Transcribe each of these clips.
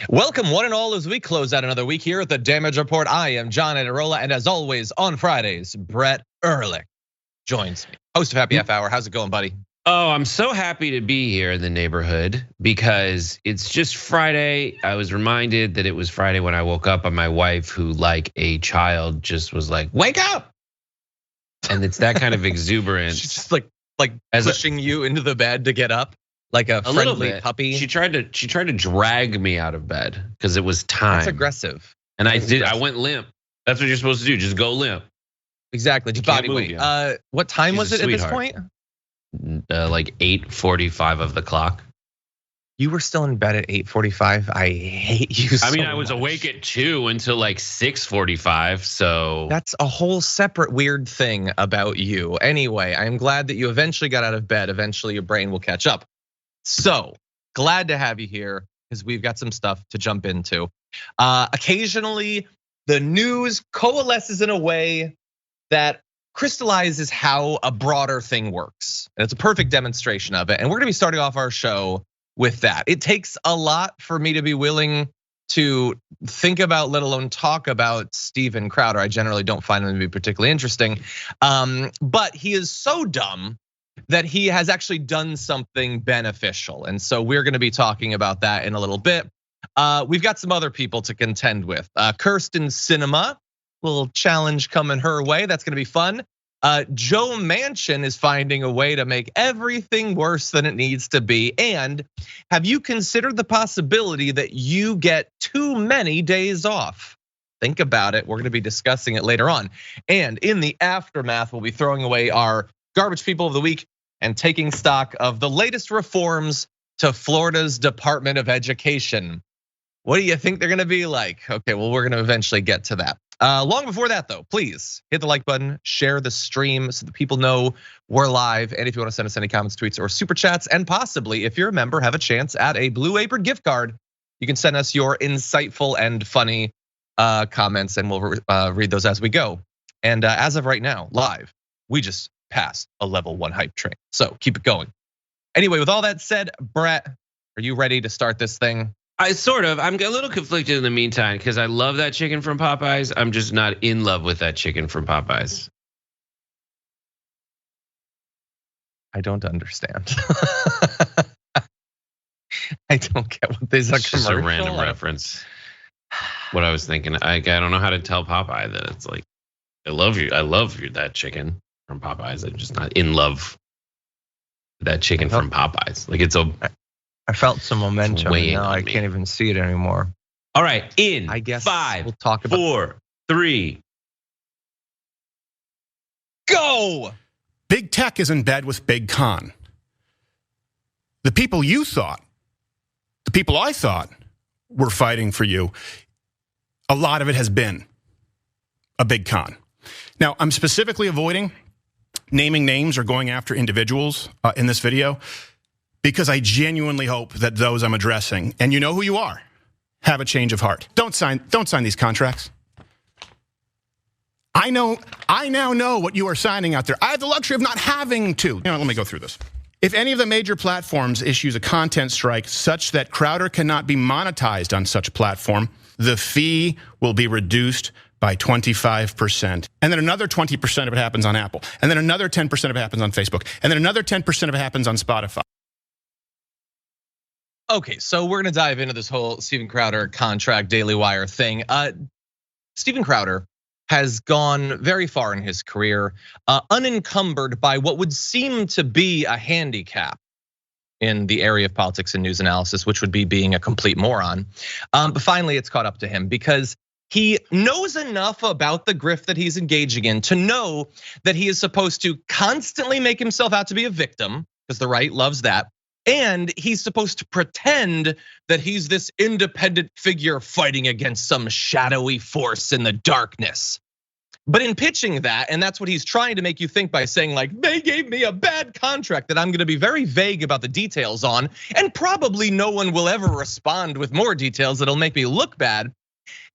Welcome one and all as we close out another week here at the Damage Report. I am John Adarola, and as always on Fridays, Brett Erlich joins me, host of Happy Half Hour. How's it going, buddy? Oh, I'm so happy to be here in the neighborhood because it's just Friday. I was reminded that it was Friday when I woke up, and my wife, who like a child, just was like, "Wake up!" And it's that kind of exuberance. She's just like pushing you into the bed to get up. Like a friendly puppy. She tried to drag me out of bed because it was time. That's aggressive. And I did. I went limp. That's what you're supposed to do. Just go limp. Exactly. Just body weight. What time was it at this point? Like 8:45 of the clock. You were still in bed at 8:45. I hate you so I was awake at 2 until like 6:45. So that's a whole separate weird thing about you. Anyway, I'm glad that you eventually got out of bed. Eventually, your brain will catch up. So glad to have you here because we've got some stuff to jump into. Occasionally, the news coalesces in a way that crystallizes how a broader thing works. And it's a perfect demonstration of it. And we're gonna be starting off our show with that. It takes a lot for me to be willing to think about, let alone talk about Steven Crowder. I generally don't find him to be particularly interesting. But he is so dumb that he has actually done something beneficial. And so we're gonna be talking about that in a little bit. We've got some other people to contend with. Kirsten Sinema, little challenge coming her way. That's gonna be fun. Joe Manchin is finding a way to make everything worse than it needs to be. And have you considered the possibility that you get too many days off? Think about it. We're gonna be discussing it later on. And in the aftermath, we'll be throwing away our Garbage People of the Week and taking stock of the latest reforms to Florida's Department of Education. What do you think they're gonna be like? Okay, well, we're gonna eventually get to that. Long before that though, please hit the like button, share the stream so that people know we're live. And if you wanna send us any comments, tweets, or super chats, and possibly if you're a member, have a chance at a Blue Apron gift card. You can send us your insightful and funny comments and we'll read those as we go. And as of right now, live, we just passed a level 1 hype train. So keep it going. Anyway, with all that said, Brett, are you ready to start this thing? I'm a little conflicted in the meantime because I love that chicken from Popeyes. I'm just not in love with that chicken from Popeyes. I don't understand. I don't get what this is. It's just a random reference. What I was thinking, I don't know how to tell Popeye that it's like, I love you, that chicken from Popeyes. I'm just not in love with that chicken from Popeyes. Like it's I felt some momentum. Now I can't even see it anymore. All right, I guess 5, we'll talk about 4, 3, go. Big tech is in bed with Big Con. The people you thought, the people I thought were fighting for you, a lot of it has been a big con. Now, I'm specifically avoiding naming names or going after individuals in this video because I genuinely hope that those I'm addressing, and you know who you are, have a change of heart. Don't sign these contracts. I now know what you are signing out there. I have the luxury of not having to. Let me go through this. If any of the major platforms issues a content strike such that Crowder cannot be monetized on such platform, the fee will be reduced by 25%. And then another 20% of it happens on Apple. And then another 10% of it happens on Facebook. And then another 10% of it happens on Spotify. Okay, so we're gonna dive into this whole Steven Crowder contract Daily Wire thing. Steven Crowder has gone very far in his career, unencumbered by what would seem to be a handicap in the area of politics and news analysis, which would be being a complete moron. But finally, it's caught up to him because he knows enough about the grift that he's engaging in to know that he is supposed to constantly make himself out to be a victim, because the right loves that. And he's supposed to pretend that he's this independent figure fighting against some shadowy force in the darkness. But in pitching that, and that's what he's trying to make you think by saying like, they gave me a bad contract that I'm gonna be very vague about the details on, and probably no one will ever respond with more details that'll make me look bad.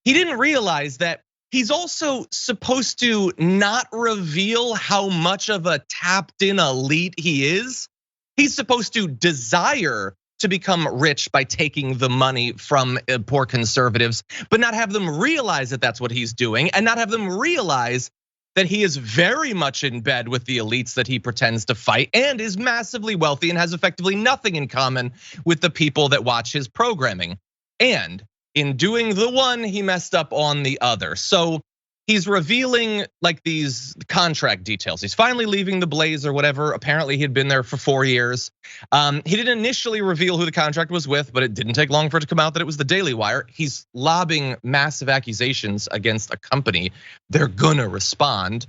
He didn't realize that he's also supposed to not reveal how much of a tapped in elite he is. He's supposed to desire to become rich by taking the money from poor conservatives, but not have them realize that that's what he's doing, and not have them realize that he is very much in bed with the elites that he pretends to fight, and is massively wealthy and has effectively nothing in common with the people that watch his programming. And in doing the one, he messed up on the other. So he's revealing like these contract details. He's finally leaving the Blaze or whatever. Apparently he had been there for 4 years. He didn't initially reveal who the contract was with, but it didn't take long for it to come out that it was the Daily Wire. He's lobbing massive accusations against a company. They're gonna respond.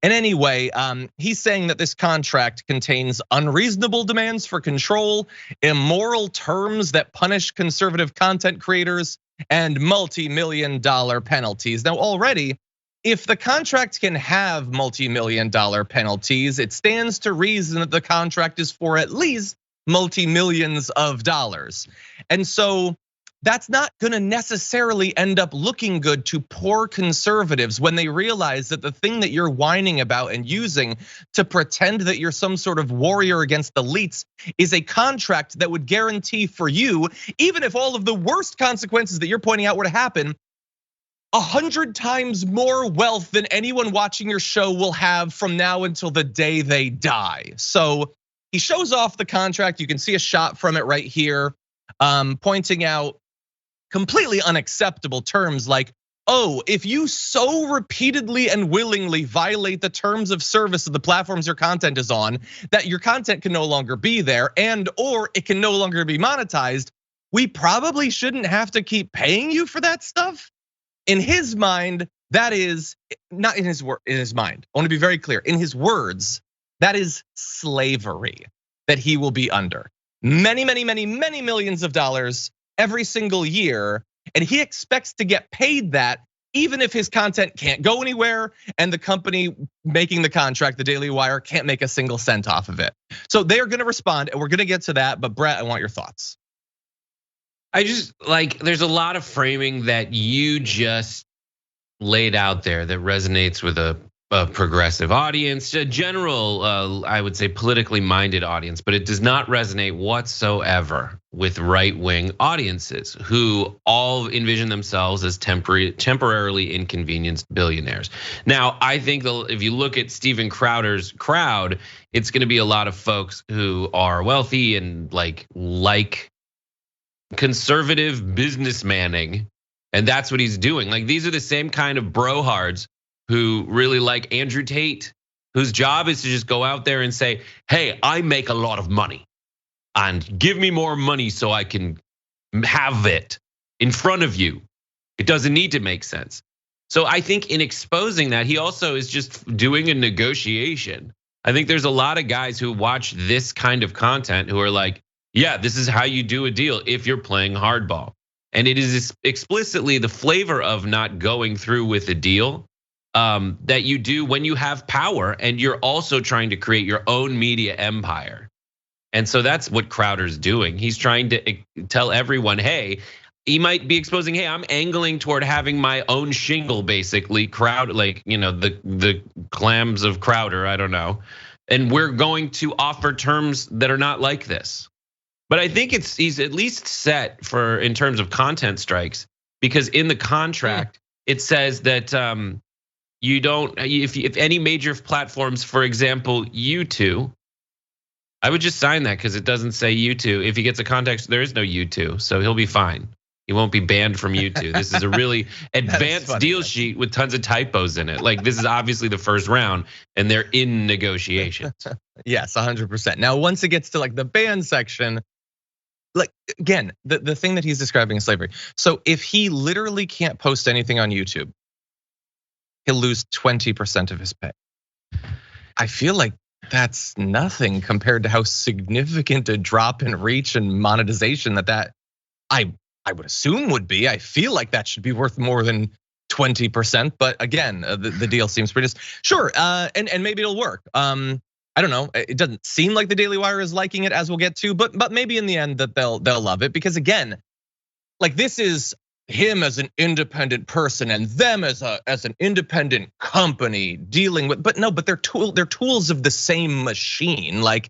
And anyway, he's saying that this contract contains unreasonable demands for control, immoral terms that punish conservative content creators, and multi-million-dollar penalties. Now already, if the contract can have multi-million-dollar penalties, it stands to reason that the contract is for at least multi-millions of dollars. And so that's not gonna necessarily end up looking good to poor conservatives when they realize that the thing that you're whining about and using to pretend that you're some sort of warrior against elites is a contract that would guarantee for you, even if all of the worst consequences that you're pointing out were to happen, 100 times more wealth than anyone watching your show will have from now until the day they die. So he shows off the contract. You can see a shot from it right here, pointing out completely unacceptable terms like, oh, if you so repeatedly and willingly violate the terms of service of the platforms your content is on, that your content can no longer be there and or it can no longer be monetized, we probably shouldn't have to keep paying you for that stuff. In his mind, that is not in his mind. I want to be very clear. In his words, that is slavery that he will be under. Many millions of dollars every single year. And he expects to get paid that even if his content can't go anywhere and the company making the contract, the Daily Wire, can't make a single cent off of it. So they're gonna respond and we're gonna get to that. But Brett, I want your thoughts. I just like, there's a lot of framing that you just laid out there that resonates with a progressive audience, a general, I would say politically minded audience, but it does not resonate whatsoever with right-wing audiences who all envision themselves as temporarily inconvenienced billionaires. Now, I think if you look at Steven Crowder's crowd, it's gonna be a lot of folks who are wealthy and like conservative businessmanning, and that's what he's doing. Like these are the same kind of brohards who really like Andrew Tate, whose job is to just go out there and say, hey, I make a lot of money and give me more money so I can have it in front of you. It doesn't need to make sense. So I think in exposing that, he also is just doing a negotiation. I think there's a lot of guys who watch this kind of content who are like, yeah, this is how you do a deal if you're playing hardball. And it is explicitly the flavor of not going through with a deal that you do when you have power and you're also trying to create your own media empire. And so that's what Crowder's doing. He's trying to tell everyone, hey, he might be exposing, hey, I'm angling toward having my own shingle, basically, the clams of Crowder, I don't know. And we're going to offer terms that are not like this. But I think he's at least set for in terms of content strikes, because in the contract it says that you don't, if any major platforms, for example, YouTube, I would just sign that because it doesn't say YouTube. If he gets a context, there is no YouTube, so he'll be fine. He won't be banned from YouTube. This is a really advanced deal sheet with tons of typos in it. Like this is obviously the first round and they're in negotiations. Yes, 100%. Now, once it gets to like the ban section, like again, the thing that he's describing is slavery. So if he literally can't post anything on YouTube, he'll lose 20% of his pay. I feel like that's nothing compared to how significant a drop in reach and monetization that I would assume would be. I feel like that should be worth more than 20%, but again, the deal seems pretty sure, and maybe it'll work. I don't know. It doesn't seem like the Daily Wire is liking it, as we'll get to, but maybe in the end that they'll love it, because again, like this is him as an independent person and them as an independent company dealing with, but they're tools of the same machine. Like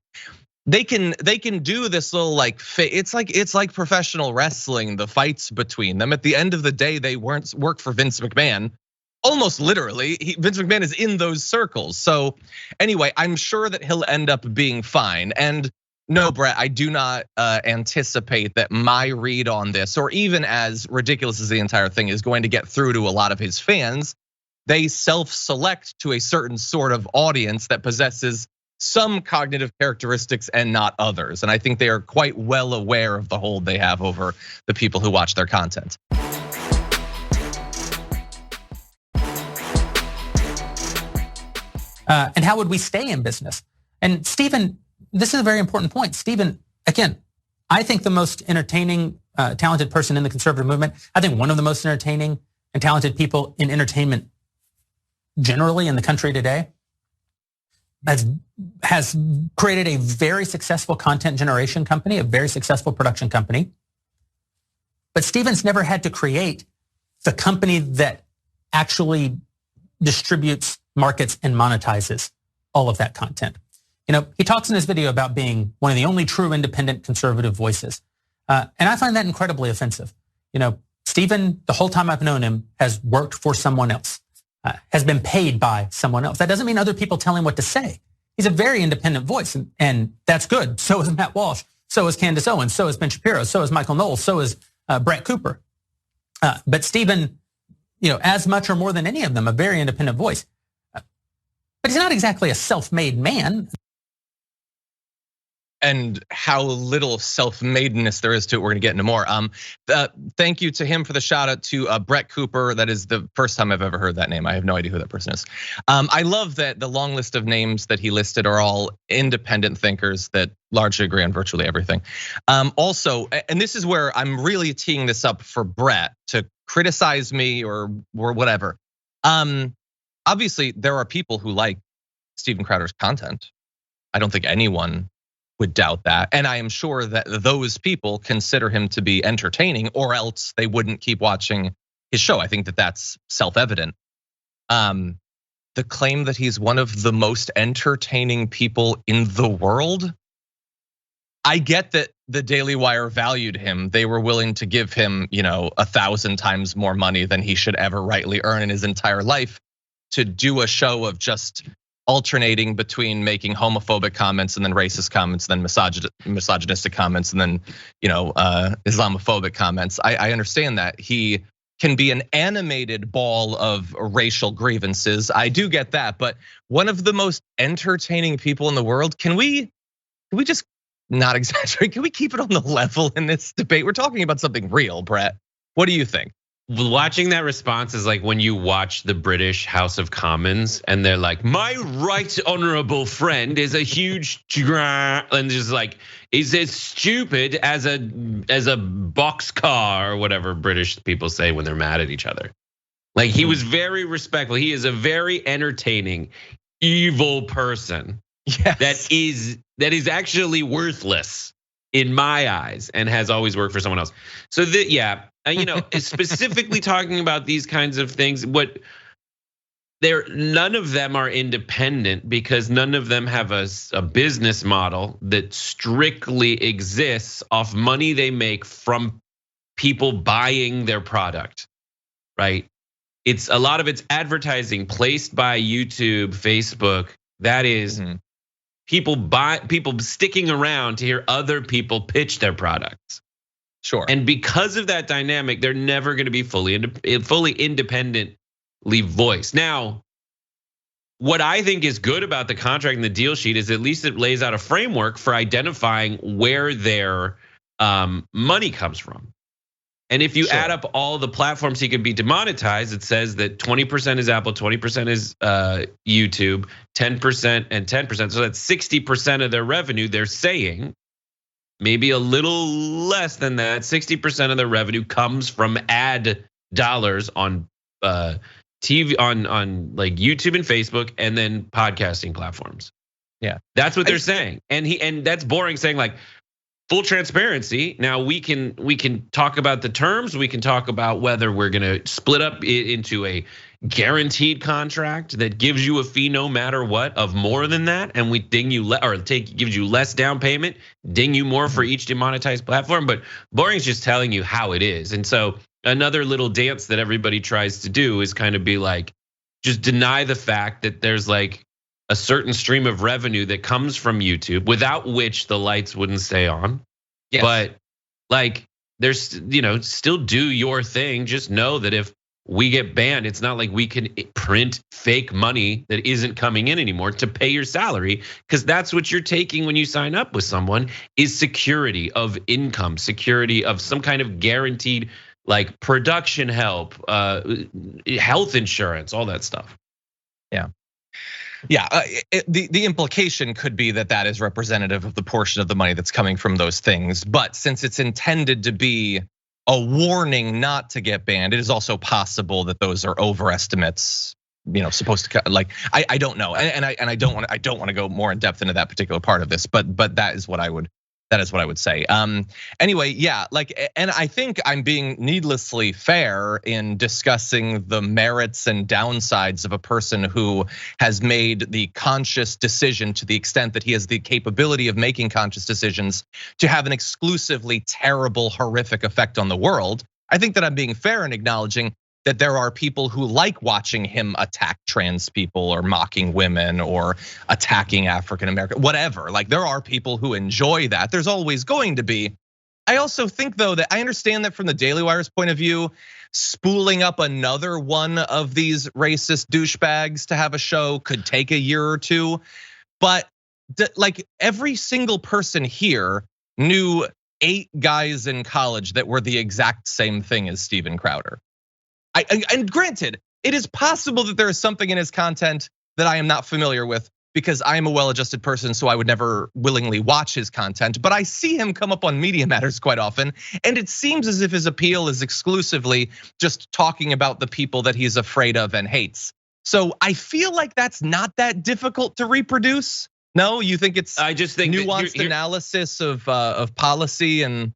they can do this little like it's like professional wrestling, the fights between them. At the end of the day, they weren't work for Vince McMahon. Almost literally, Vince McMahon is in those circles. So anyway, I'm sure that he'll end up being fine. And no, Brett, I do not anticipate that my read on this, or even as ridiculous as the entire thing, is going to get through to a lot of his fans. They self-select to a certain sort of audience that possesses some cognitive characteristics and not others. And I think they are quite well aware of the hold they have over the people who watch their content. And how would we stay in business? And Stephen, this is a very important point. Stephen, again, I think the most entertaining, talented person in the conservative movement. I think one of the most entertaining and talented people in entertainment generally in the country today has created a very successful content generation company, a very successful production company. But Stephen's never had to create the company that actually distributes, markets, and monetizes all of that content. He talks in his video about being one of the only true independent conservative voices. And I find that incredibly offensive. Stephen, the whole time I've known him, has worked for someone else, has been paid by someone else. That doesn't mean other people tell him what to say. He's a very independent voice, and that's good. So is Matt Walsh, so is Candace Owens, so is Ben Shapiro, so is Michael Knowles, so is Brett Cooper. But Stephen, as much or more than any of them, a very independent voice. But he's not exactly a self-made man. And how little self-madeness there is to it. We're gonna get into more. Thank you to him for the shout out to Brett Cooper. That is the first time I've ever heard that name. I have no idea who that person is. I love that the long list of names that he listed are all independent thinkers that largely agree on virtually everything. Also, and this is where I'm really teeing this up for Brett to criticize me or whatever. Obviously, there are people who like Steven Crowder's content. I don't think anyone would doubt that. And I am sure that those people consider him to be entertaining, or else they wouldn't keep watching his show. I think that that's self-evident. The claim that he's one of the most entertaining people in the world, I get that the Daily Wire valued him. They were willing to give him, 1,000 times more money than he should ever rightly earn in his entire life to do a show of just alternating between making homophobic comments and then racist comments, and then misogynistic comments, and then Islamophobic comments. I understand that he can be an animated ball of racial grievances. I do get that, but one of the most entertaining people in the world. Can we just not exaggerate? Can we keep it on the level in this debate? We're talking about something real, Brett. What do you think? Watching that response is like when you watch the British House of Commons and they're like, my right honorable friend is a huge and just like, is as stupid as a boxcar or whatever British people say when they're mad at each other. Like he was very respectful. He is a very entertaining, evil person. Yes. That is actually worthless in my eyes and has always worked for someone else. So specifically talking about these kinds of things, none of them are independent because none of them have a business model that strictly exists off money they make from people buying their product, right? It's a lot of it's advertising placed by YouTube, Facebook. That is people sticking around to hear other people pitch their products. Sure. And because of that dynamic, they're never going to be fully independently voiced. Now, what I think is good about the contract and the deal sheet is at least it lays out a framework for identifying where their money comes from. And if you add up all the platforms he could be demonetized, it says that 20% is Apple, 20% is YouTube, 10% and 10%. So that's 60% of their revenue. They're saying maybe a little less than that. 60% of their revenue comes from ad dollars on TV, on like YouTube and Facebook, and then podcasting platforms. Yeah, that's what they're saying. And that's boring saying like, full transparency. Now we can talk about the terms. We can talk about whether we're going to split up into a guaranteed contract that gives you a fee no matter what of more than that, and we ding you gives you less down payment, ding you more for each demonetized platform. But Boring's just telling you how it is. And so another little dance that everybody tries to do is kind of be like, just deny the fact that there's like a certain stream of revenue that comes from YouTube without which the lights wouldn't stay on. Yes. But like, there's, still do your thing. Just know that if we get banned, it's not like we can print fake money that isn't coming in anymore to pay your salary, because that's what you're taking when you sign up with someone, is security of income, security of some kind of guaranteed like production help, health insurance, all that stuff. Yeah. The implication could be that is representative of the portion of the money that's coming from those things. But since it's intended to be a warning not to get banned, it is also possible that those are overestimates. Supposed to like I don't know, and I don't want to go more in depth into that particular part of this, but that is what I would say. Anyway, yeah, and I think I'm being needlessly fair in discussing the merits and downsides of a person who has made the conscious decision, to the extent that he has the capability of making conscious decisions, to have an exclusively terrible, horrific effect on the world. I think that I'm being fair in acknowledging that there are people who like watching him attack trans people or mocking women or attacking African American, whatever. Like, there are people who enjoy that. There's always going to be. I also think, though, that I understand that from the Daily Wire's point of view, spooling up another one of these racist douchebags to have a show could take a year or two. But like, every single person here knew 8 guys in college that were the exact same thing as Steven Crowder. And granted, it is possible that there is something in his content that I am not familiar with, because I am a well-adjusted person, so I would never willingly watch his content. But I see him come up on Media Matters quite often, and it seems as if his appeal is exclusively just talking about the people that he's afraid of and hates. So I feel like that's not that difficult to reproduce. No, you think it's I just think nuanced analysis of policy, and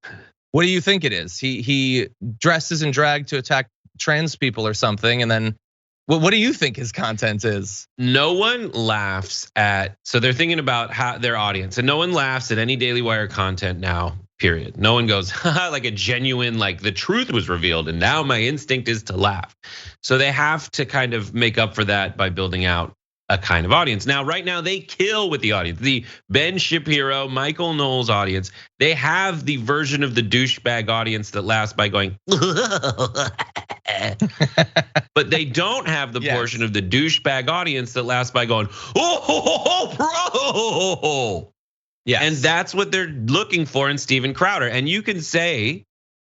what do you think it is? He dresses in drag to attack trans people or something, and then what do you think his content is? No one laughs at, so they're thinking about how their audience, and no one laughs at any Daily Wire content now, period. No one goes, like a genuine, like the truth was revealed and now my instinct is to laugh. So they have to kind of make up for that by building out a kind of audience. Now, right now they kill with the audience. The Ben Shapiro, Michael Knowles audience, they have the version of the douchebag audience that laughs by going, but they don't have the portion of the douchebag audience that laughs by going, bro. Yeah, and that's what they're looking for in Steven Crowder. And you can say,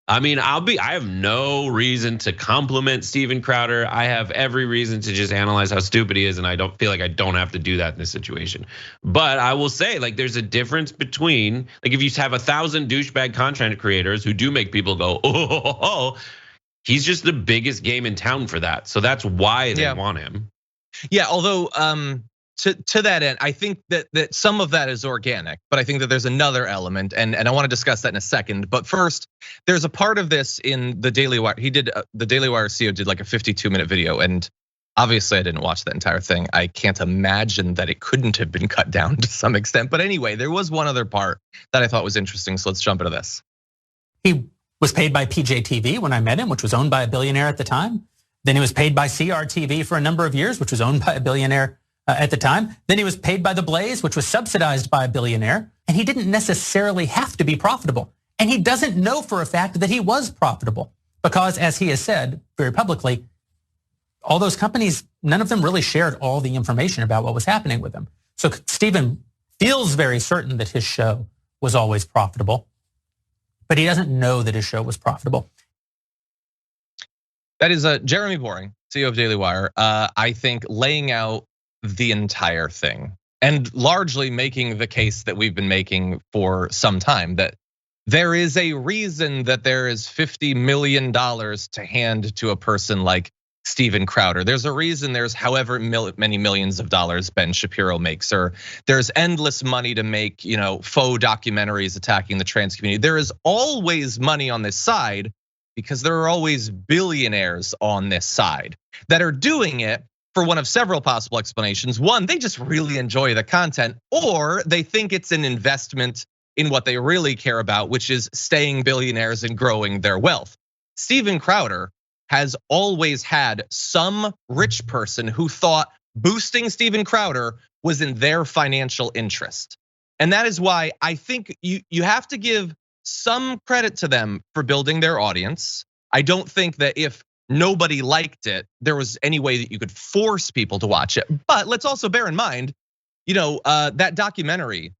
I mean, I have no reason to compliment Steven Crowder. I have every reason to just analyze how stupid he is, and I don't feel like I don't have to do that in this situation. But I will say, like, there's a difference between, like, if you have 1,000 douchebag content creators who do make people go, oh, he's just the biggest game in town for that. So that's why they want him. Yeah, although to that end, I think that some of that is organic, but I think that there's another element, and I want to discuss that in a second. But first, there's a part of this in the Daily Wire. The Daily Wire CEO did like a 52-minute video, and obviously I didn't watch that entire thing. I can't imagine that it couldn't have been cut down to some extent. But anyway, there was one other part that I thought was interesting, so let's jump into this. He was paid by PJTV when I met him, which was owned by a billionaire at the time. Then he was paid by CRTV for a number of years, which was owned by a billionaire at the time. Then he was paid by The Blaze, which was subsidized by a billionaire. And he didn't necessarily have to be profitable. And he doesn't know for a fact that he was profitable, because, as he has said very publicly, all those companies, none of them really shared all the information about what was happening with them. So Steven feels very certain that his show was always profitable, but he doesn't know that his show was profitable. That is Jeremy Boring, CEO of Daily Wire, I think laying out the entire thing and largely making the case that we've been making for some time, that there is a reason that there is $50 million to hand to a person like Steven Crowder. There's a reason there's however many millions of dollars Ben Shapiro makes, or there's endless money to make, faux documentaries attacking the trans community. There is always money on this side, because there are always billionaires on this side that are doing it for one of several possible explanations. One, they just really enjoy the content, or they think it's an investment in what they really care about, which is staying billionaires and growing their wealth. Steven Crowder has always had some rich person who thought boosting Steven Crowder was in their financial interest. And that is why I think you have to give some credit to them for building their audience. I don't think that if nobody liked it, there was any way that you could force people to watch it. But let's also bear in mind, that documentary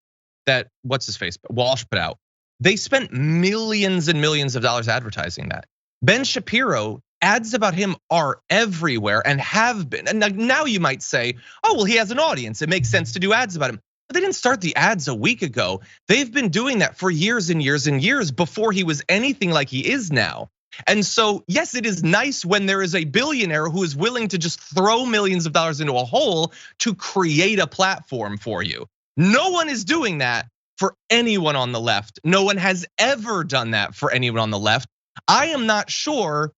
that what's his face Walsh put out, they spent millions and millions of dollars advertising that. Ben Shapiro, ads about him are everywhere and have been. And now you might say, oh, well, he has an audience. It makes sense to do ads about him. But they didn't start the ads a week ago. They've been doing that for years and years and years before he was anything like he is now. And so, yes, it is nice when there is a billionaire who is willing to just throw millions of dollars into a hole to create a platform for you. No one is doing that for anyone on the left. No one has ever done that for anyone on the left. I am not sure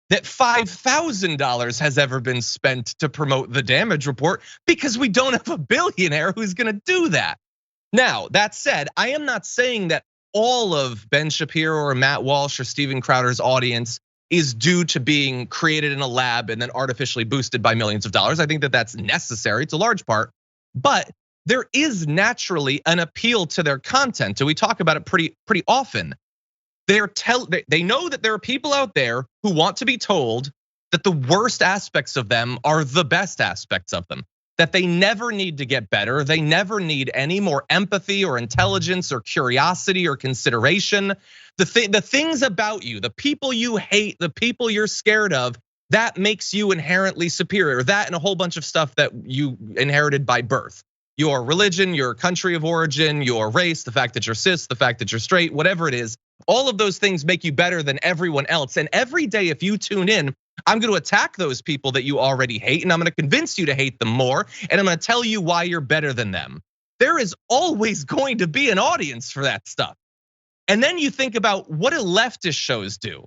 that $5,000 has ever been spent to promote the damage report because we don't have a billionaire who's gonna do that. Now, that said, I am not saying that all of Ben Shapiro or Matt Walsh or Steven Crowder's audience is due to being created in a lab and then artificially boosted by millions of dollars. I think that that's necessary, it's a large part, but there is naturally an appeal to their content, and we talk about it pretty often. They know that there are people out there who want to be told that the worst aspects of them are the best aspects of them, that they never need to get better. They never need any more empathy or intelligence or curiosity or consideration. The things about you, the people you hate, the people you're scared of, that makes you inherently superior. That and a whole bunch of stuff that you inherited by birth. Your religion, your country of origin, your race, the fact that you're cis, the fact that you're straight, whatever it is, all of those things make you better than everyone else. And every day, if you tune in, I'm gonna attack those people that you already hate, and I'm gonna convince you to hate them more, and I'm gonna tell you why you're better than them. There is always going to be an audience for that stuff. And then you think about what do leftist shows do?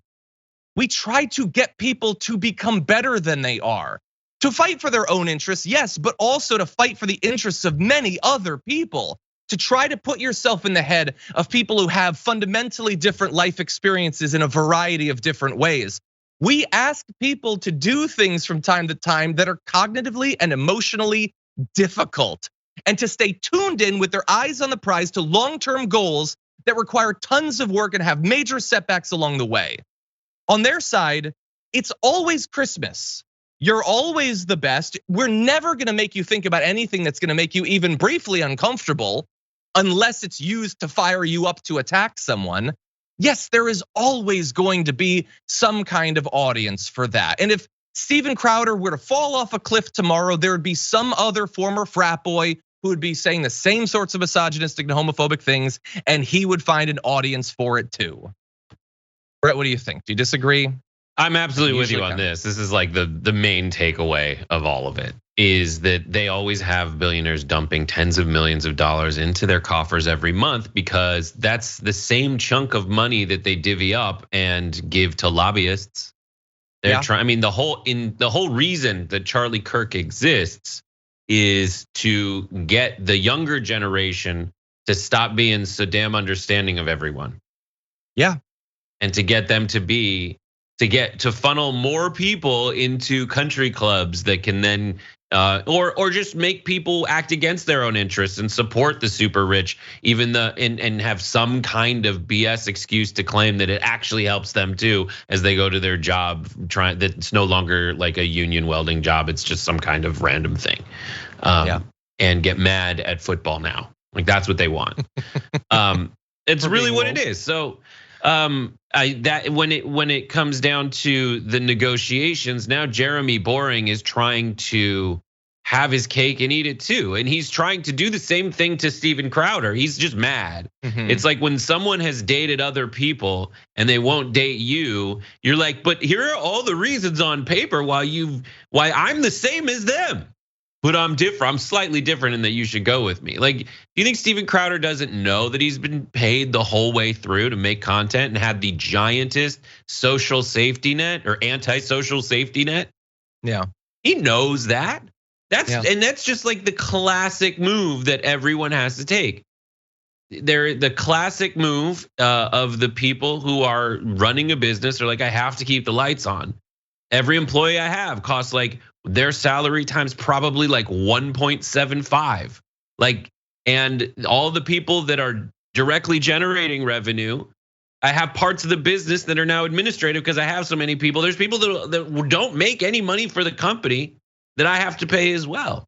We try to get people to become better than they are. To fight for their own interests, yes, but also to fight for the interests of many other people. To try to put yourself in the head of people who have fundamentally different life experiences in a variety of different ways. We ask people to do things from time to time that are cognitively and emotionally difficult, and to stay tuned in with their eyes on the prize to long-term goals that require tons of work and have major setbacks along the way. On their side, it's always Christmas. You're always the best. We're never gonna make you think about anything that's gonna make you even briefly uncomfortable unless it's used to fire you up to attack someone. Yes, there is always going to be some kind of audience for that. And if Steven Crowder were to fall off a cliff tomorrow, there would be some other former frat boy who would be saying the same sorts of misogynistic and homophobic things, and he would find an audience for it too. Brett, what do you think? Do you disagree? I'm absolutely with you on this. This is like the main takeaway of all of it, is that they always have billionaires dumping tens of millions of dollars into their coffers every month, because that's the same chunk of money that they divvy up and give to lobbyists. They're trying. I mean, the whole reason that Charlie Kirk exists is to get the younger generation to stop being so damn understanding of everyone. Yeah, and to get them to funnel more people into country clubs that can then, or just make people act against their own interests and support the super rich, and have some kind of BS excuse to claim that it actually helps them too as they go to their job. That it's no longer like a union welding job; it's just some kind of random thing, and get mad at football now. Like that's what they want. It's really what it is. So. That when it comes down to the negotiations, now Jeremy Boring is trying to have his cake and eat it too, and he's trying to do the same thing to Steven Crowder. He's just mad. It's like when someone has dated other people and they won't date you, you're like, but here are all the reasons on paper why I'm the same as them. but I'm different. I'm slightly different in that you should go with me. Like, do you think Steven Crowder doesn't know that he's been paid the whole way through to make content and have the giantest social safety net or anti-social safety net? Yeah. He knows that. And that's just like the classic move that everyone has to take. They're the classic move of the people who are running a business. They're like, I have to keep the lights on. Every employee I have costs like their salary times probably like 1.75. Like, and all the people that are directly generating revenue, I have parts of the business that are now administrative because I have so many people. There's people that don't make any money for the company that I have to pay as well.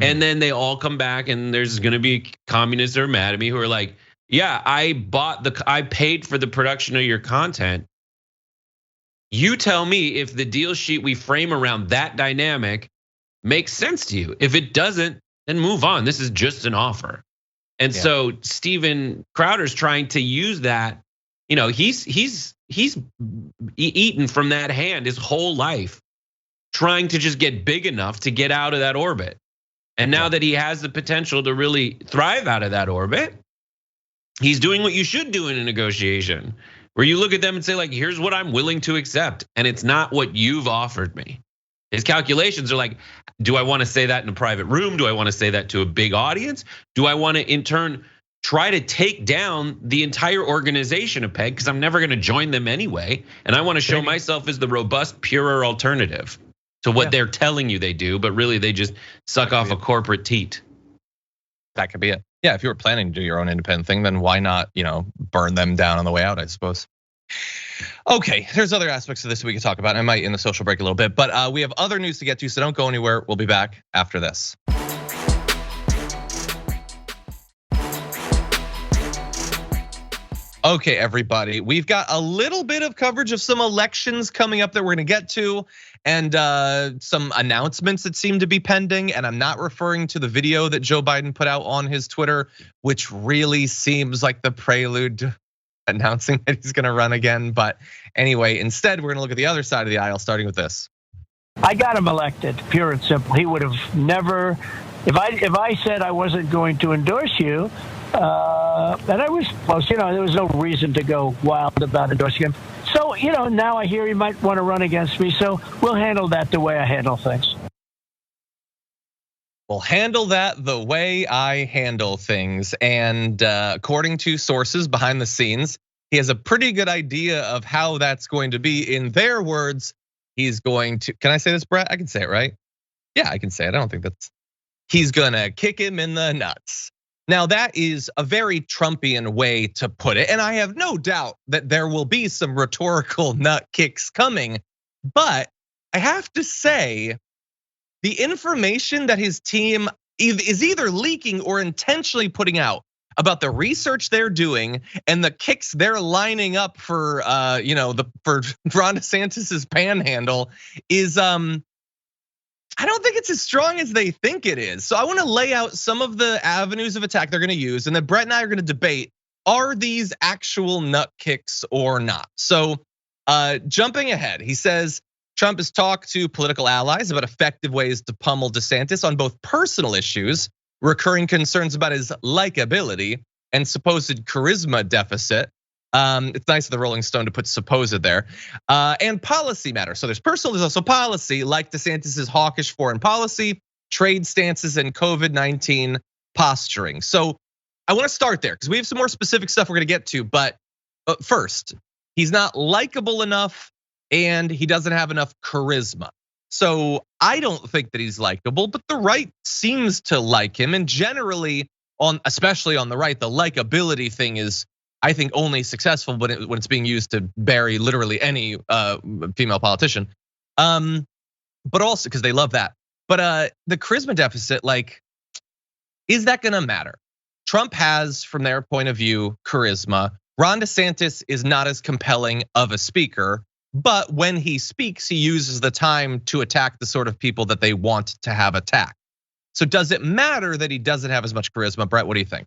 And then they all come back, and there's gonna be communists who are mad at me who are like, yeah, I paid for the production of your content. You tell me if the deal sheet we frame around that dynamic makes sense to you. If it doesn't, then move on. This is just an offer. And so Steven Crowder's trying to use that. You know, he's eaten from that hand his whole life, trying to just get big enough to get out of that orbit. And now that he has the potential to really thrive out of that orbit, he's doing what you should do in a negotiation, where you look at them and say, like, here's what I'm willing to accept, and it's not what you've offered me. His calculations are like, do I want to say that in a private room? Do I want to say that to a big audience? Do I want to, in turn, try to take down the entire organization of PEG, because I'm never going to join them anyway, and I want to show myself as the robust, purer alternative to what they're telling you they do, but really they just suck off a corporate teat. That could be it. Yeah, if you were planning to do your own independent thing, then why not, burn them down on the way out, I suppose. Okay, there's other aspects of this we could talk about. I might in the social break a little bit, but we have other news to get to, so don't go anywhere. We'll be back after this. Okay, everybody, we've got a little bit of coverage of some elections coming up that we're gonna get to, and some announcements that seem to be pending. And I'm not referring to the video that Joe Biden put out on his Twitter, which really seems like the prelude to announcing that he's gonna run again. But anyway, instead, we're gonna look at the other side of the aisle, starting with this. I got him elected, pure and simple. He would have never, if I said I wasn't going to endorse you, and I was close, there was no reason to go wild about endorsing him. So, now I hear he might want to run against me. So we'll handle that the way I handle things. We'll handle that the way I handle things. And according to sources behind the scenes, he has a pretty good idea of how that's going to be. In their words, he's going to, can I say this, Brett? I can say it, right? Yeah, I can say it. I don't think he's gonna kick him in the nuts. Now, that is a very Trumpian way to put it, and I have no doubt that there will be some rhetorical nut kicks coming, but I have to say, the information that his team is either leaking or intentionally putting out about the research they're doing and the kicks they're lining up for, for Ron DeSantis's panhandle is, I don't think it's as strong as they think it is. So I want to lay out some of the avenues of attack they're going to use, and then Brett and I are going to debate, are these actual nut kicks or not? So jumping ahead, he says Trump has talked to political allies about effective ways to pummel DeSantis on both personal issues, recurring concerns about his likability, and supposed charisma deficit. It's nice of the Rolling Stone to put supposed there, and policy matters. So there's personal, there's also policy, like DeSantis's hawkish foreign policy, trade stances, and COVID-19 posturing. So I want to start there because we have some more specific stuff we're going to get to. But first, he's not likable enough, and he doesn't have enough charisma. So I don't think that he's likable, but the right seems to like him, and generally, especially on the right, the likability thing is, I think, only successful when it's being used to bury literally any female politician, but also because they love that. But the charisma deficit, like, is that gonna matter? Trump has, from their point of view, charisma. Ron DeSantis is not as compelling of a speaker, but when he speaks, he uses the time to attack the sort of people that they want to have attacked. So does it matter that he doesn't have as much charisma? Brett, what do you think?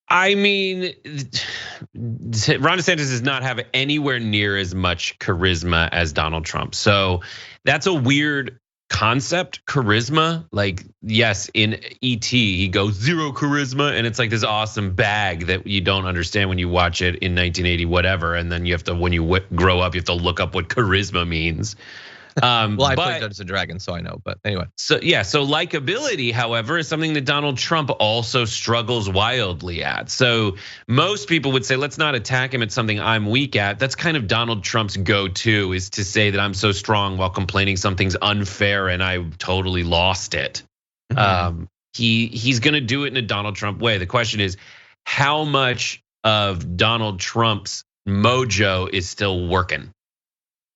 I mean, Ron DeSantis does not have anywhere near as much charisma as Donald Trump. So that's a weird concept, charisma. Like, yes, in E.T. he goes zero charisma, and it's like this awesome bag that you don't understand when you watch it in 1980, whatever. And then you have to, when you grow up, you have to look up what charisma means. Well, I played Dungeons and Dragons, so I know. But anyway, so yeah, so likability, however, is something that Donald Trump also struggles wildly at. So most people would say, let's not attack him at something I'm weak at. That's kind of Donald Trump's go-to, is to say that I'm so strong while complaining something's unfair and I totally lost it. He's gonna do it in a Donald Trump way. The question is, how much of Donald Trump's mojo is still working?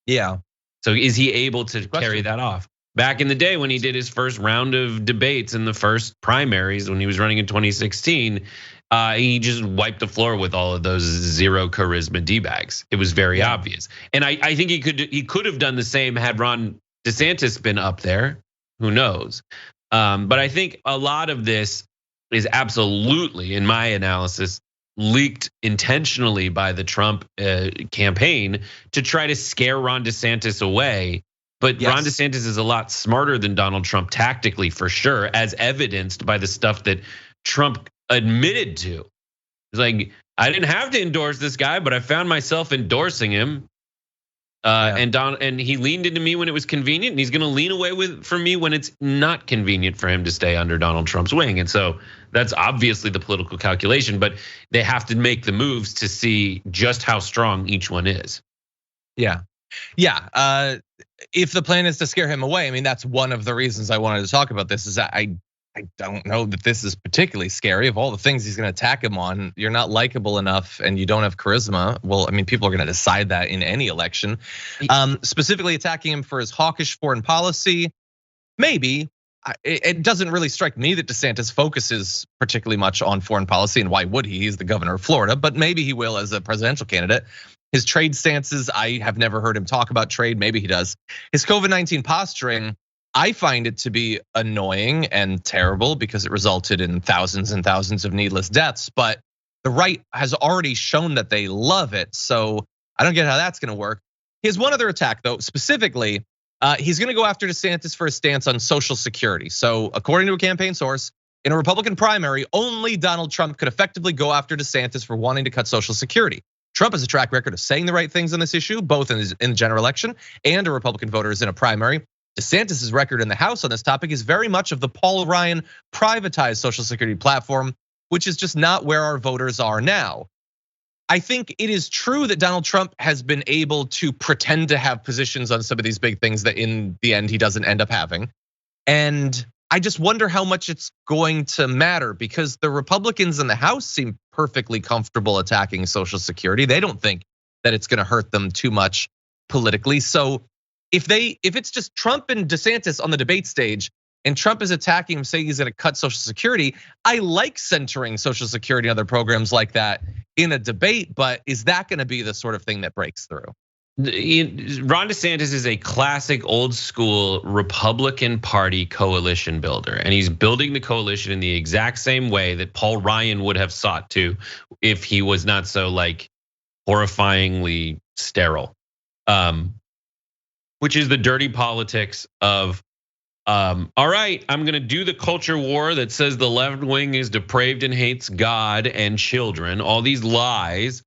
Yeah. So is he able to carry that off? Back in the day when he did his first round of debates in the first primaries when he was running in 2016, he just wiped the floor with all of those zero charisma D-bags. It was very obvious. And I think he could have done the same had Ron DeSantis been up there. Who knows? But I think a lot of this is absolutely, in my analysis, leaked intentionally by the Trump campaign to try to scare Ron DeSantis away. But Ron DeSantis is a lot smarter than Donald Trump tactically, for sure, as evidenced by the stuff that Trump admitted to. It's like, I didn't have to endorse this guy, but I found myself endorsing him. And he leaned into me when it was convenient, and he's going to lean away from me when it's not convenient for him to stay under Donald Trump's wing. And so that's obviously the political calculation, but they have to make the moves to see just how strong each one is. Yeah. If the plan is to scare him away, I mean, that's one of the reasons I wanted to talk about this, is that I don't know that this is particularly scary. Of all the things he's going to attack him on, you're not likable enough and you don't have charisma. Well, I mean, people are going to decide that in any election. Specifically attacking him for his hawkish foreign policy, maybe. It doesn't really strike me that DeSantis focuses particularly much on foreign policy, and why would he? He's the governor of Florida, but maybe he will as a presidential candidate. His trade stances, I have never heard him talk about trade. Maybe he does. His COVID-19 posturing, I find it to be annoying and terrible because it resulted in thousands and thousands of needless deaths. But the right has already shown that they love it. So I don't get how that's gonna work. He has one other attack though, specifically, he's gonna go after DeSantis for his stance on Social Security. So according to a campaign source, in a Republican primary, only Donald Trump could effectively go after DeSantis for wanting to cut Social Security. Trump has a track record of saying the right things on this issue, both in the general election and to Republican voters in a primary. DeSantis' record in the House on this topic is very much of the Paul Ryan privatized Social Security platform, which is just not where our voters are now. I think it is true that Donald Trump has been able to pretend to have positions on some of these big things that in the end he doesn't end up having. And I just wonder how much it's going to matter, because the Republicans in the House seem perfectly comfortable attacking Social Security. They don't think that it's gonna hurt them too much politically. So if it's just Trump and DeSantis on the debate stage, and Trump is attacking him, saying he's gonna cut Social Security, I like centering Social Security and other programs like that in a debate, but is that gonna be the sort of thing that breaks through? Ron DeSantis is a classic old school Republican Party coalition builder, and he's building the coalition in the exact same way that Paul Ryan would have sought to if he was not so like horrifyingly sterile. Which is the dirty politics of, all right, I'm gonna do the culture war that says the left wing is depraved and hates God and children, all these lies.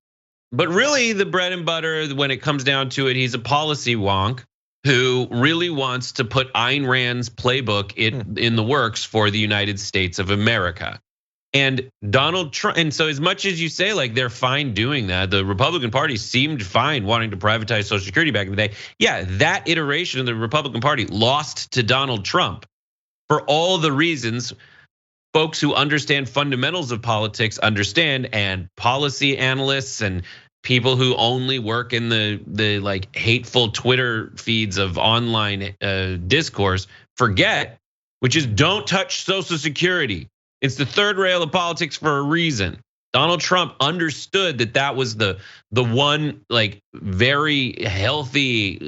But really the bread and butter, when it comes down to it, he's a policy wonk who really wants to put Ayn Rand's playbook in the works for the United States of America. And Donald Trump, and so as much as you say like they're fine doing that, the Republican Party seemed fine wanting to privatize Social Security back in the day. Yeah, that iteration of the Republican Party lost to Donald Trump for all the reasons folks who understand fundamentals of politics understand, and policy analysts and people who only work in the like hateful Twitter feeds of online discourse forget, which is don't touch Social Security. It's the third rail of politics for a reason. Donald Trump understood that that was the one like very healthy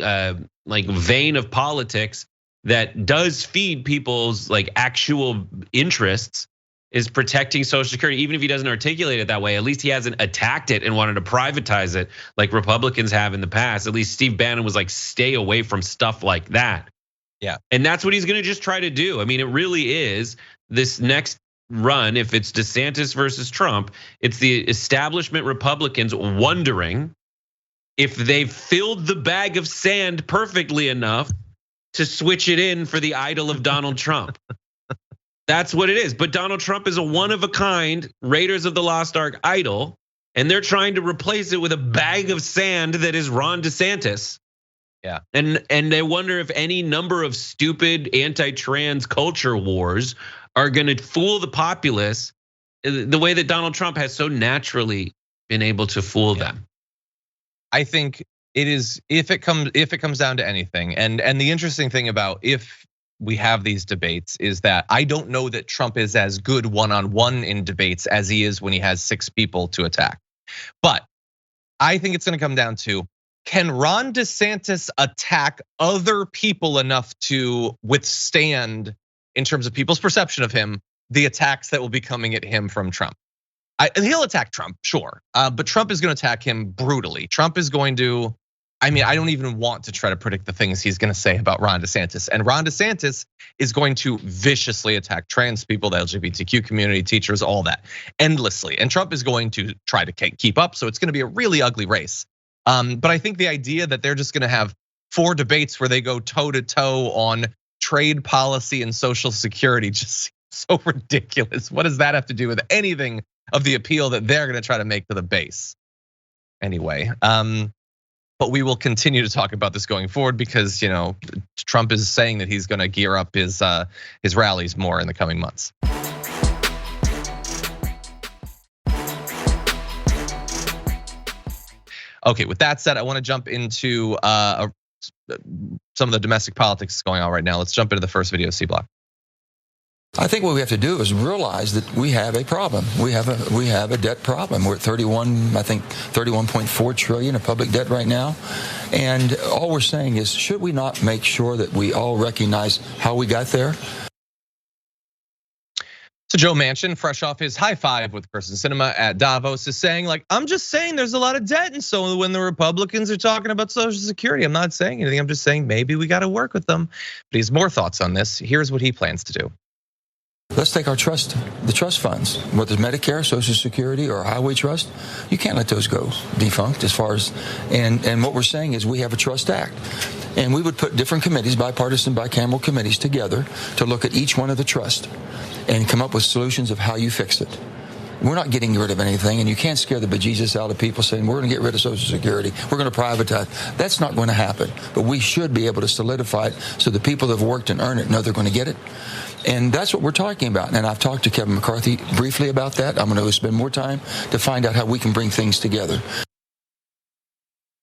like vein of politics that does feed people's like actual interests, is protecting Social Security. Even if he doesn't articulate it that way, at least he hasn't attacked it and wanted to privatize it like Republicans have in the past. At least Steve Bannon was like, stay away from stuff like that. Yeah. And that's what he's going to just try to do. I mean, it really is this next run. If it's DeSantis versus Trump, it's the establishment Republicans wondering if they've filled the bag of sand perfectly enough to switch it in for the idol of Donald Trump. That's what it is. But Donald Trump is a one of a kind Raiders of the Lost Ark idol, and they're trying to replace it with a bag of sand that is Ron DeSantis. Yeah. And they wonder if any number of stupid anti-trans culture wars are going to fool the populace the way that Donald Trump has so naturally been able to fool them. I think it is, if it comes down to anything, and the interesting thing about if we have these debates is that I don't know that Trump is as good one-on-one in debates as he is when he has 6 people to attack. But I think it's going to come down to, can Ron DeSantis attack other people enough to withstand, in terms of people's perception of him, the attacks that will be coming at him from Trump? And he'll attack Trump, sure, but Trump is going to attack him brutally. Trump is going to, I mean, I don't even want to try to predict the things he's going to say about Ron DeSantis. And Ron DeSantis is going to viciously attack trans people, the LGBTQ community, teachers, all that, endlessly. And Trump is going to try to keep up, so it's going to be a really ugly race. But I think the idea that they're just going to have 4 debates where they go toe to toe on trade policy and Social Security just seems so ridiculous. What does that have to do with anything of the appeal that they're going to try to make to the base? Anyway, but we will continue to talk about this going forward because Trump is saying that he's going to gear up his rallies more in the coming months. Okay, with that said, I want to jump into some of the domestic politics going on right now. Let's jump into the first video, C Block. I think what we have to do is realize that we have a problem. We have a debt problem. We're at 31.4 trillion of public debt right now. And all we're saying is, should we not make sure that we all recognize how we got there? So Joe Manchin, fresh off his high five with Kirsten Sinema at Davos, is saying, like, I'm just saying there's a lot of debt. And so when the Republicans are talking about Social Security, I'm not saying anything. I'm just saying maybe we got to work with them. But he has more thoughts on this. Here's what he plans to do. Let's take the trust funds, whether it's Medicare, Social Security, or Highway Trust. You can't let those go defunct as far as, and what we're saying is we have a trust act. And we would put different committees, bipartisan, bicameral committees together to look at each one of the trusts and come up with solutions of how you fix it. We're not getting rid of anything, and you can't scare the bejesus out of people saying we're going to get rid of Social Security, we're going to privatize. That's not going to happen. But we should be able to solidify it so the people that have worked and earned it know they're going to get it. And that's what we're talking about. And I've talked to Kevin McCarthy briefly about that. I'm going to spend more time to find out how we can bring things together.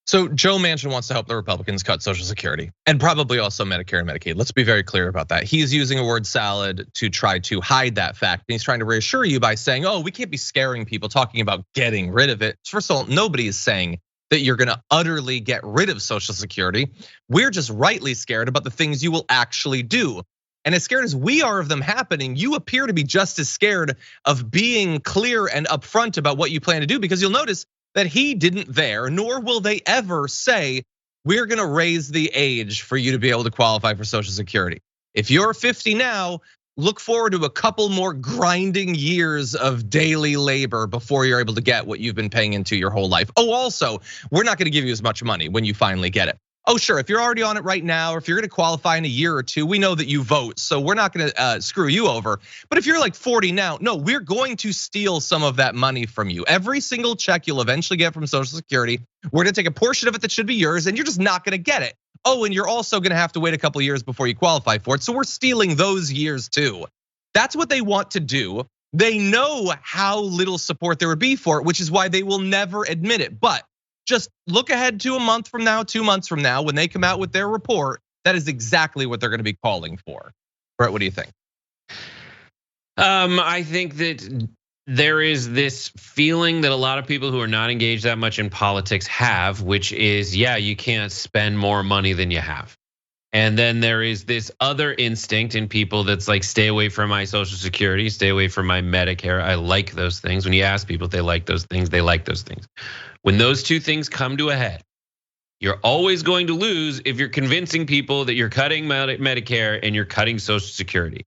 So Joe Manchin wants to help the Republicans cut Social Security and probably also Medicare and Medicaid. Let's be very clear about that. He's using a word salad to try to hide that fact. And he's trying to reassure you by saying, we can't be scaring people talking about getting rid of it. First of all, nobody is saying that you're going to utterly get rid of Social Security. We're just rightly scared about the things you will actually do. And as scared as we are of them happening, you appear to be just as scared of being clear and upfront about what you plan to do, because you'll notice that he didn't there, nor will they ever say, we're gonna raise the age for you to be able to qualify for Social Security. If you're 50 now, look forward to a couple more grinding years of daily labor before you're able to get what you've been paying into your whole life. Also, we're not gonna give you as much money when you finally get it. Sure, if you're already on it right now, or if you're gonna qualify in a year or two, we know that you vote, so we're not gonna screw you over. But if you're like 40 now, no, we're going to steal some of that money from you. Every single check you'll eventually get from Social Security, we're gonna take a portion of it that should be yours, and you're just not gonna get it. And you're also gonna have to wait a couple of years before you qualify for it, so we're stealing those years too. That's what they want to do. They know how little support there would be for it, which is why they will never admit it. But just look ahead to a month from now, 2 months from now, when they come out with their report, that is exactly what they're going to be calling for. Brett, what do you think? I think that there is this feeling that a lot of people who are not engaged that much in politics have, which is, you can't spend more money than you have. And then there is this other instinct in people that's like, stay away from my Social Security, stay away from my Medicare. I like those things. When you ask people if they like those things, they like those things. When those two things come to a head, You're always going to lose if you're convincing people that you're cutting Medicare and you're cutting Social Security.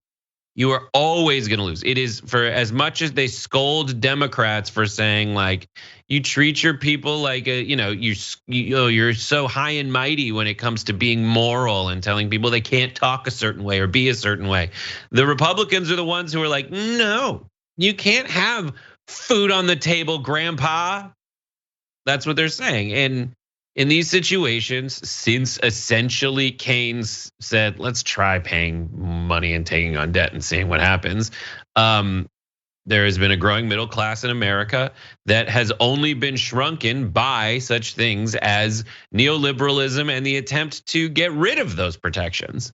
You are always going to lose. It is, for as much as they scold Democrats for saying like, you treat your people like you're so high and mighty when it comes to being moral and telling people they can't talk a certain way or be a certain way. The Republicans are the ones who are like, no, you can't have food on the table, grandpa. That's what they're saying. And in these situations, since essentially Keynes said, let's try paying money and taking on debt and seeing what happens, there has been a growing middle class in America that has only been shrunken by such things as neoliberalism and the attempt to get rid of those protections.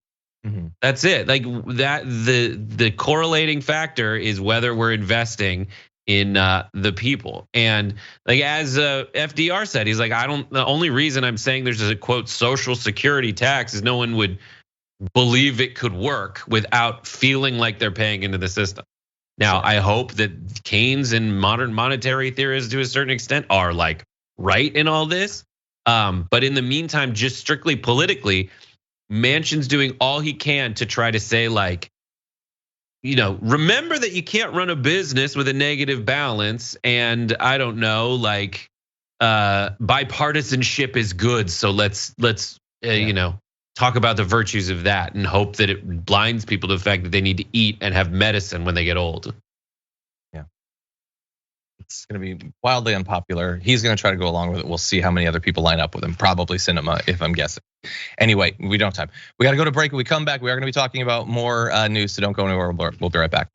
That's it. Like that, the correlating factor is whether we're investing in the people. And like as FDR said, he's like, the only reason I'm saying there's a quote social security tax is no one would believe it could work without feeling like they're paying into the system. Now, I hope that Keynes and modern monetary theorists to a certain extent are like right in all this. But in the meantime, just strictly politically, Manchin's doing all he can to try to say like, remember that you can't run a business with a negative balance, and I don't know, like bipartisanship is good. So let's talk about the virtues of that and hope that it blinds people to the fact that they need to eat and have medicine when they get old. Yeah, it's going to be wildly unpopular. He's going to try to go along with it. We'll see how many other people line up with him. Probably Cinema, if I'm guessing. Anyway, we don't have time. We got to go to break. When we come back, we are going to be talking about more news, so don't go anywhere. We'll be right back.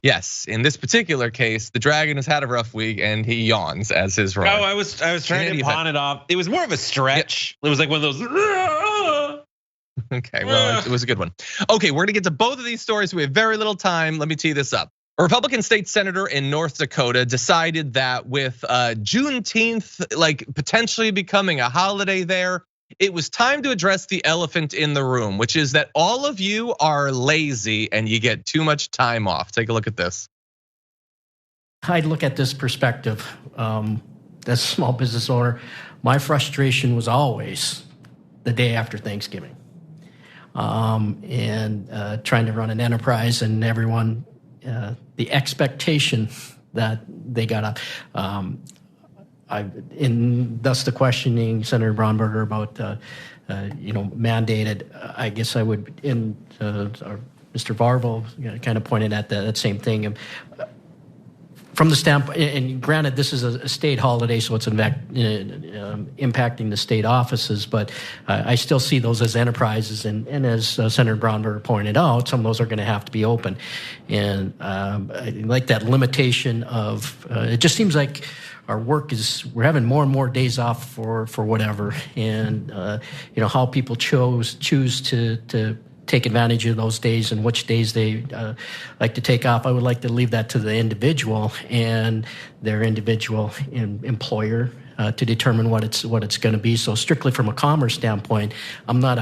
Yes, in this particular case, the Dragon has had a rough week and he yawns as his roar. No, I was trying to pawn it off. It was more of a stretch. It was like one of those. Okay, well, it was a good one. Okay, we're gonna get to both of these stories. We have very little time. Let me tee this up. A Republican state senator in North Dakota decided that with Juneteenth like potentially becoming a holiday there, it was time to address the elephant in the room, which is that all of you are lazy and you get too much time off. Take a look at this. I look at this perspective. As a small business owner, my frustration was always the day after Thanksgiving. And trying to run an enterprise and everyone, the expectation that they got up. And thus the questioning Senator Braunberger about, mandated. I guess I would, Mr. Varvel kind of pointed at that same thing. From the standpoint, and granted, this is a state holiday, so it's impacting the state offices, but I still see those as enterprises. And as Senator Braunberger pointed out, some of those are going to have to be open. And I like that limitation of, it just seems like our work we're having more and more days off for whatever. And, how people choose to take advantage of those days and which days they like to take off. I would like to leave that to the individual and their individual employer to determine what it's going to be. So strictly from a commerce standpoint, I'm not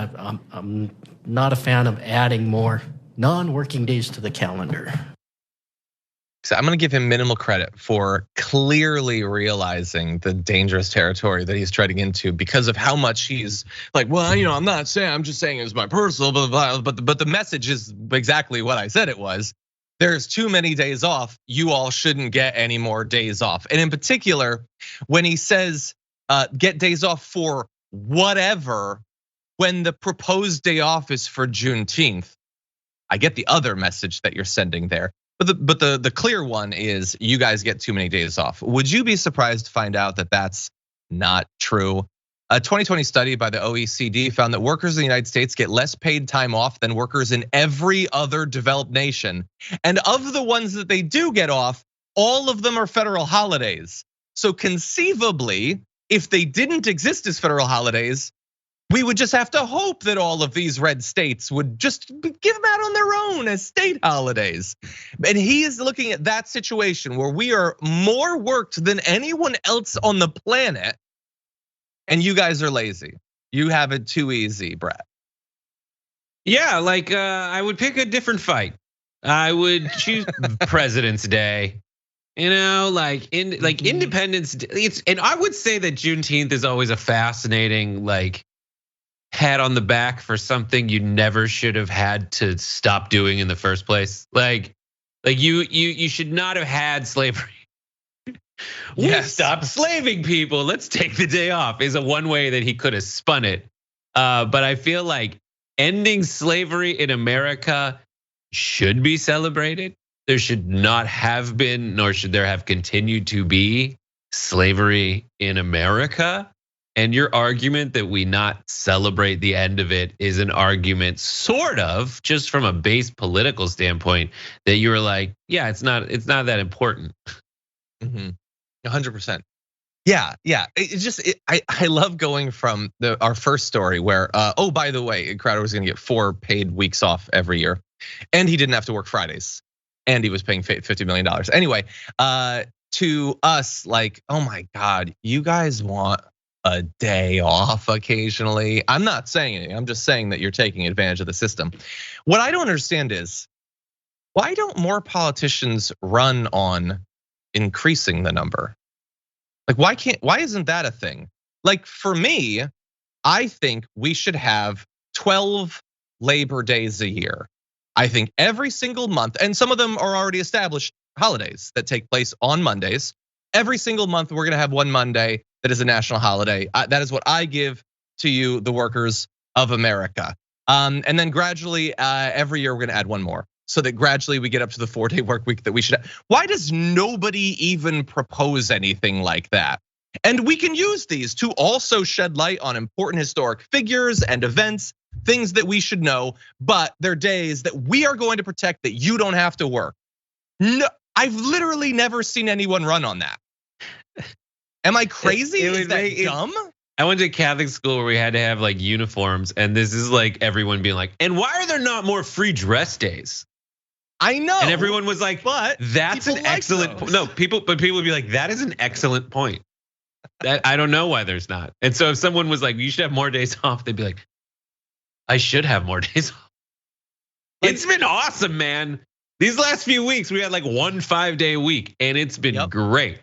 a fan of adding more non-working days to the calendar. So I'm going to give him minimal credit for clearly realizing the dangerous territory that he's treading into because of how much he's like, well, I'm not saying, I'm just saying it's my personal, blah, blah, blah. But the message is exactly what I said it was. There's too many days off. You all shouldn't get any more days off. And in particular, when he says get days off for whatever, when the proposed day off is for Juneteenth, I get the other message that you're sending there. But the clear one is you guys get too many days off. Would you be surprised to find out that that's not true? A 2020 study by the OECD found that workers in the United States get less paid time off than workers in every other developed nation. And of the ones that they do get off, all of them are federal holidays. So conceivably, if they didn't exist as federal holidays, we would just have to hope that all of these red states would just give them out on their own as state holidays. And he is looking at that situation where we are more worked than anyone else on the planet. And you guys are lazy. You have it too easy, Brett. Yeah, like I would pick a different fight. I would choose President's Day. You know, like Independence. And I would say that Juneteenth is always a fascinating like pat on the back for something you never should have had to stop doing in the first place. Like you should not have had slavery. We stopped slaving people. Let's take the day off is a one way that he could have spun it. But I feel like ending slavery in America should be celebrated. There should not have been, nor should there have continued to be slavery in America. And your argument that we not celebrate the end of it is an argument sort of just from a base political standpoint that you were like, yeah, it's not that important. 100%. Yeah. It's just I love going from our first story where oh, by the way, Crowder was going to get 4 paid weeks off every year, and he didn't have to work Fridays, and he was paying $50 million anyway. To us, like, oh my God, you guys want a day off occasionally. I'm not saying anything. I'm just saying that you're taking advantage of the system. What I don't understand is why don't more politicians run on increasing the number? Like, why isn't that a thing? Like, for me, I think we should have 12 Labor Days a year. I think every single month, and some of them are already established holidays that take place on Mondays. Every single month, we're gonna have one Monday that is a national holiday. That is what I give to you, the workers of America. And then gradually, every year we're gonna add one more, so that gradually we get up to the 4-day work week that we should have. Why does nobody even propose anything like that? And we can use these to also shed light on important historic figures and events, things that we should know, but they're days that we are going to protect that you don't have to work. No, I've literally never seen anyone run on that. Am I crazy? Is that dumb? I went to Catholic school where we had to have like uniforms, and this is like everyone being like, and why are there not more free dress days? I know. And everyone was like, but that's an excellent point. No, people would be like, that is an excellent point. That I don't know why there's not. And so if someone was like, you should have more days off, they'd be like, I should have more days off. It's been awesome, man. These last few weeks, we had like 1 5-day week, and it's been great.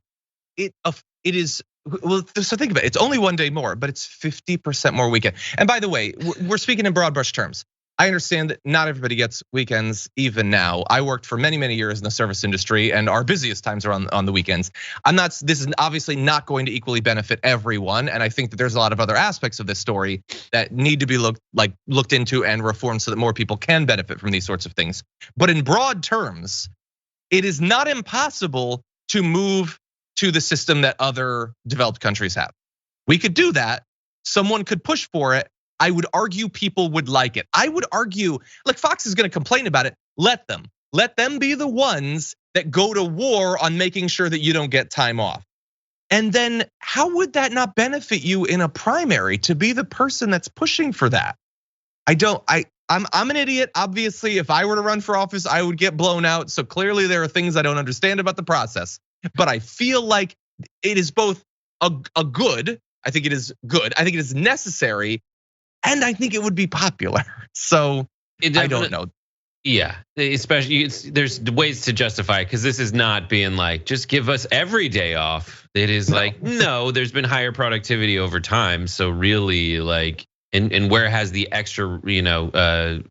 It is, well, so think about it. It's only 1 day more, but it's 50% more weekend. And by the way, we're speaking in broad brush terms. I understand that not everybody gets weekends even now. I worked for many, many years in the service industry, and our busiest times are on the weekends. This is obviously not going to equally benefit everyone, and I think that there's a lot of other aspects of this story that need to be looked into and reformed so that more people can benefit from these sorts of things. But in broad terms, it is not impossible to move to the system that other developed countries have. We could do that. Someone could push for it. I would argue people would like it. I would argue, like, Fox is gonna complain about it. Let them be the ones that go to war on making sure that you don't get time off. And then how would that not benefit you in a primary to be the person that's pushing for that? I'm an idiot. Obviously, if I were to run for office, I would get blown out. So clearly there are things I don't understand about the process. But I feel like it is both a good, I think it is good, I think it is necessary, and I think it would be popular. So I don't know. Yeah, especially there's ways to justify it, because this is not being like, just give us every day off. It is like, no, there's been higher productivity over time. So really, like, and where has the extra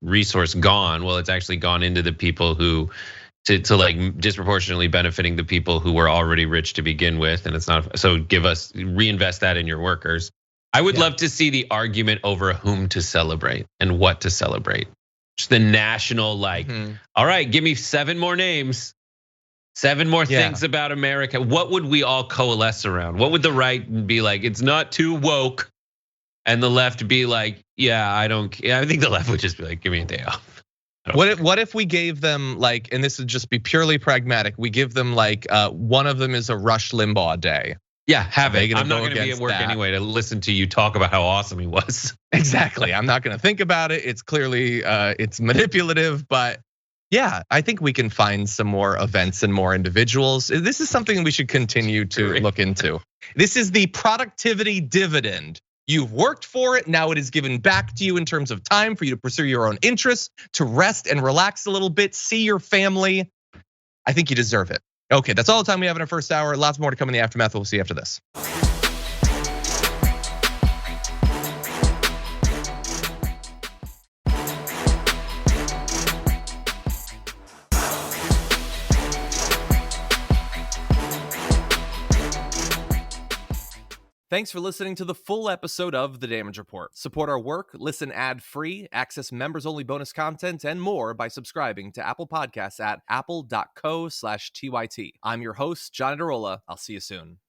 resource gone? Well, it's actually gone into the people who to like disproportionately benefiting the people who were already rich to begin with. And it's not, so reinvest that in your workers. I would love to see the argument over whom to celebrate and what to celebrate. Just the national, like, all right, give me 7 more names, 7 more things about America. What would we all coalesce around? What would the right be like? It's not too woke, and the left be like, yeah, I think the left would just be like, give me a day off. What if we gave them, like, and this would just be purely pragmatic, we give them like one of them is a Rush Limbaugh day. Yeah, have it. I'm not gonna be at work anyway to listen to you talk about how awesome he was. Exactly. I'm not gonna think about it. It's clearly it's manipulative, but yeah, I think we can find some more events and more individuals. This is something we should continue to look into. This is the productivity dividend. You've worked for it, now it is given back to you in terms of time for you to pursue your own interests, to rest and relax a little bit, see your family. I think you deserve it. Okay, that's all the time we have in our first hour. Lots more to come in the aftermath. We'll see you after this. Thanks for listening to the full episode of The Damage Report. Support our work, listen ad-free, access members-only bonus content, and more by subscribing to Apple Podcasts at apple.co/TYT. I'm your host, John Derola. I'll see you soon.